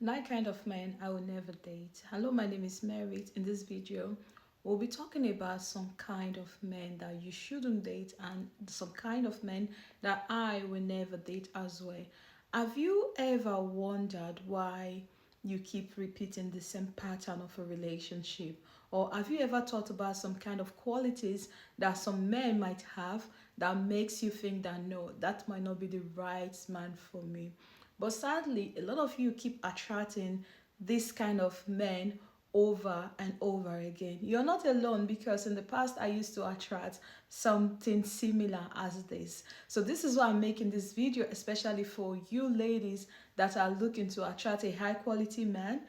Nine kind of men I will never date. Hello, my name is Merit. In this video, we'll be talking about some kind of men that you shouldn't date and some kind of men that I will never date as well. Have you ever wondered why you keep repeating the same pattern of a relationship? Or have you ever thought about some kind of qualities that some men might have that makes you think that no, that might not be the right man for me? But sadly, a lot of you keep attracting this kind of men over and over again. You're not alone because in the past I used to attract something similar as this. So this is why I'm making this video, especially for you ladies that are looking to attract a high quality man.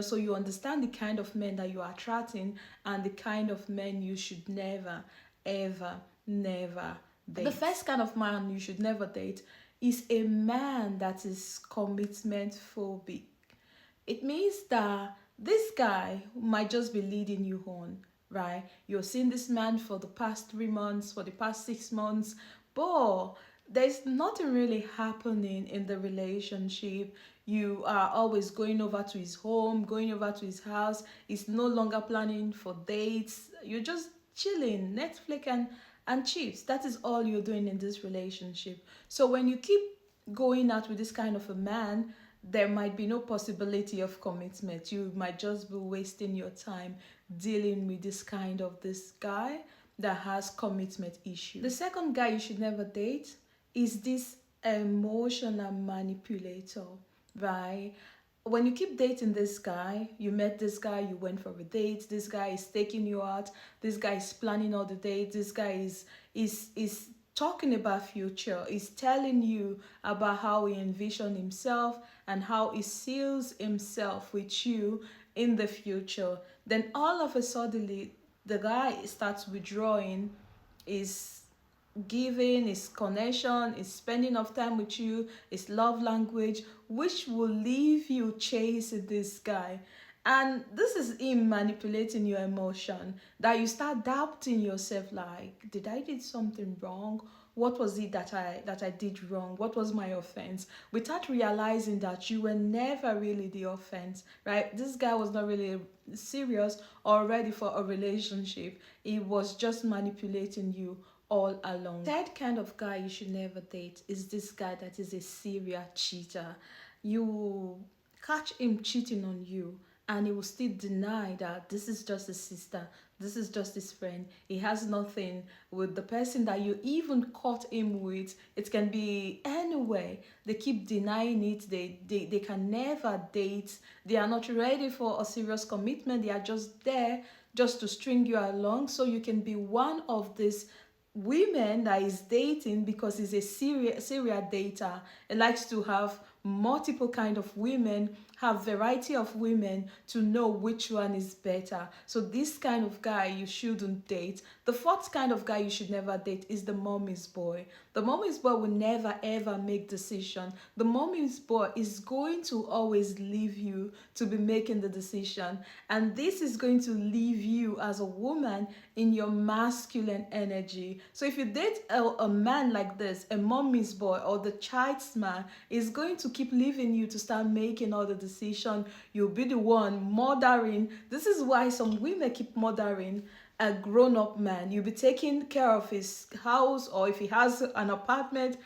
So you understand the kind of men that you are attracting and the kind of men you should never, ever, never date. The first kind of man you should never date is a man that is commitment phobic. It means that this guy might just be leading you on, right? You're seeing this man for the past 3 months, for the past 6 months, but there's nothing really happening in the relationship. You are always going over to his home, going over to his house. He's no longer planning for dates. You're just chilling, Netflix and chips. That is all you're doing in this relationship. So when you keep going out with this kind of a man, there might be no possibility of commitment. You might just be wasting your time dealing with this guy that has commitment issues. The second guy you should never date is this emotional manipulator, right? When you keep dating this guy, you met this guy, you went for a date, this guy is taking you out, this guy is planning all the dates, this guy is talking about future, is telling you about how he envisions himself and how he sees himself with you in the future. Then all of a sudden the guy starts withdrawing, is giving, his connection, his spending of time with you, his love language, which will leave you chasing this guy. And this is him manipulating your emotion, that you start doubting yourself, like, did I did something wrong? What was it that I did wrong? What was my offense? Without realizing that you were never really the offense, right? This guy was not really serious or ready for a relationship. He was just manipulating you all along. Third kind of guy you should never date is this guy that is a serial cheater. You catch him cheating on you and he will still deny that this is just his sister, this is just his friend. He has nothing with the person that you even caught him with. It can be anywhere. They keep denying it. They can never date. They are not ready for a serious commitment. They are just there just to string you along so you can be one of these women that is dating, because he's a serial dater. He likes to have multiple kind of women, have variety of women to know which one is better. So this kind of guy you shouldn't date. The fourth kind of guy you should never date is the mommy's boy. The mommy's boy will never ever make decision. The mommy's boy is going to always leave you to be making the decision, and this is going to leave you as a woman in your masculine energy. So if you date a man like this, a mommy's boy or the child's man, is going to keep leaving you to start making all the decision. You'll be the one mothering. This is why some women keep mothering a grown-up man. You'll be taking care of his house, or if he has an apartment,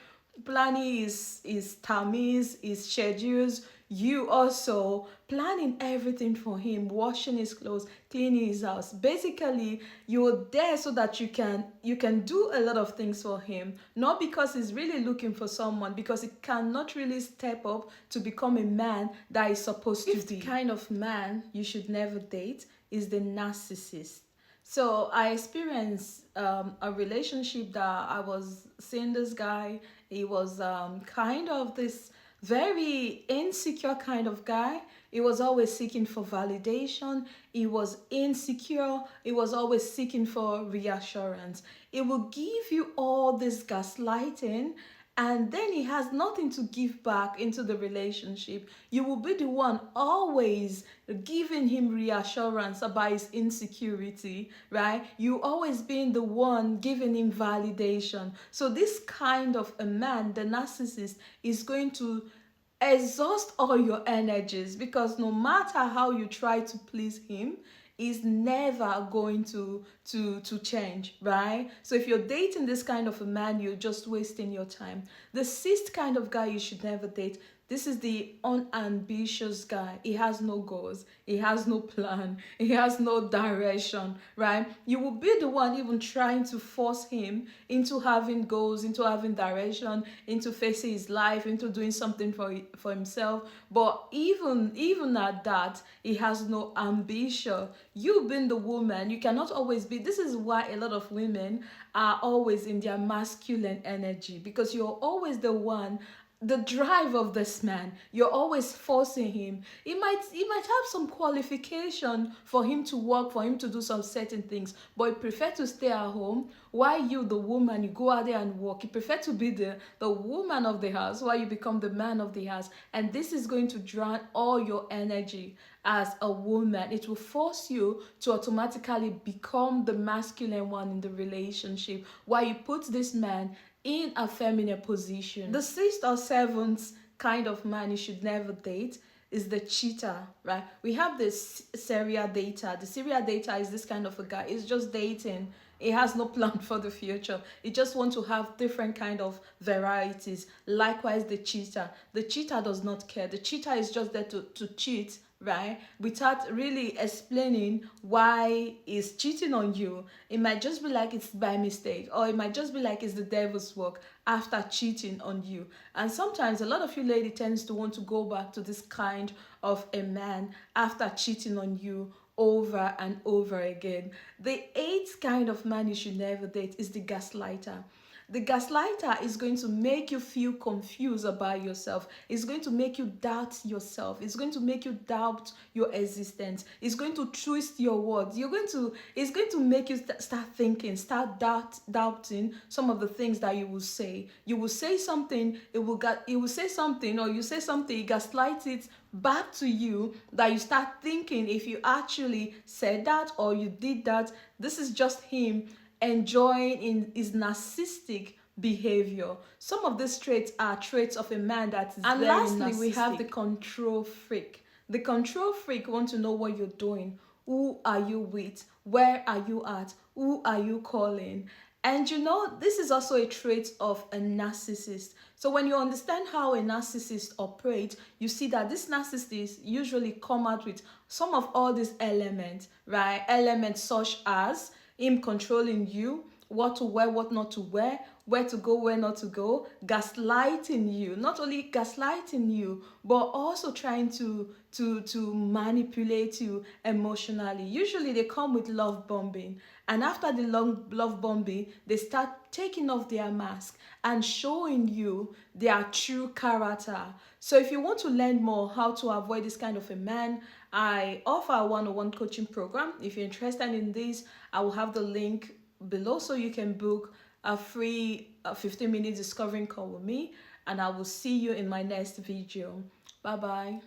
planning his tummies, his schedules. You also planning everything for him, washing his clothes, cleaning his house. Basically, you're there so that you can do a lot of things for him, not because he's really looking for someone, because he cannot really step up to become a man that is supposed to be. The kind of man you should never date is the narcissist. So I experienced a relationship that I was seeing this guy. He was kind of this very insecure kind of guy. He was always seeking for validation. He was insecure. He was always seeking for reassurance. It will give you all this gaslighting, and then he has nothing to give back into the relationship. You will be the one always giving him reassurance about his insecurity, right? You always being the one giving him validation. So this kind of a man, the narcissist, is going to exhaust all your energies, because no matter how you try to please him, is never going to change, right? So if you're dating this kind of a man, you're just wasting your time. The sixth kind of guy you should never date, this is the unambitious guy. He has no goals, he has no plan, he has no direction, right? You will be the one even trying to force him into having goals, into having direction, into facing his life, into doing something for himself. But even at that, he has no ambition. You being the woman, you cannot always be. This is why a lot of women are always in their masculine energy, because you're always the one, the drive of this man. You're always forcing him. He might have some qualification for him to work, for him to do some certain things, but he prefer to stay at home while you, the woman, you go out there and work. You prefer to be the woman of the house while you become the man of the house. And this is going to drown all your energy as a woman. It will force you to automatically become the masculine one in the relationship, while you put this man in a feminine position. The sixth or seventh kind of man you should never date is the cheater, right? We have this serial dater. The serial dater is this kind of a guy. He's just dating. He has no plan for the future. He just wants to have different kind of varieties. Likewise, the cheater. The cheater does not care. The cheater is just there to cheat, right? Without really explaining why he's cheating on you. It might just be like it's by mistake, or it might just be like it's the devil's work after cheating on you. And sometimes a lot of you lady tends to want to go back to this kind of a man after cheating on you over and over again. The eighth kind of man you should never date is the gaslighter. The gaslighter is going to make you feel confused about yourself. It's going to make you doubt yourself. It's going to make you doubt your existence. It's going to twist your words. It's going to make you start thinking, doubting some of the things that you will say. You will say something, it will say something, or you say something, it gaslights it back to you, that you start thinking if you actually said that or you did that, this is just him enjoying in his narcissistic behavior. Some of these traits are traits of a man that is and very lastly narcissistic. We have the control freak. The control freak wants to know what you're doing. Who are you with? Where are you at? Who are you calling? And this is also a trait of a narcissist. So when you understand how a narcissist operates, you see that this narcissist usually come out with some of all these elements, right? Elements such as him controlling you, what to wear, what not to wear, where to go, where not to go, gaslighting you. Not only gaslighting you, but also trying to manipulate you emotionally. Usually they come with love bombing. And after the long love bombing, they start taking off their mask and showing you their true character. So if you want to learn more how to avoid this kind of a man, I offer a one-on-one coaching program. If you're interested in this, I will have the link below so you can book a free 15-minute discovering call with me, and I will see you in my next video. Bye bye.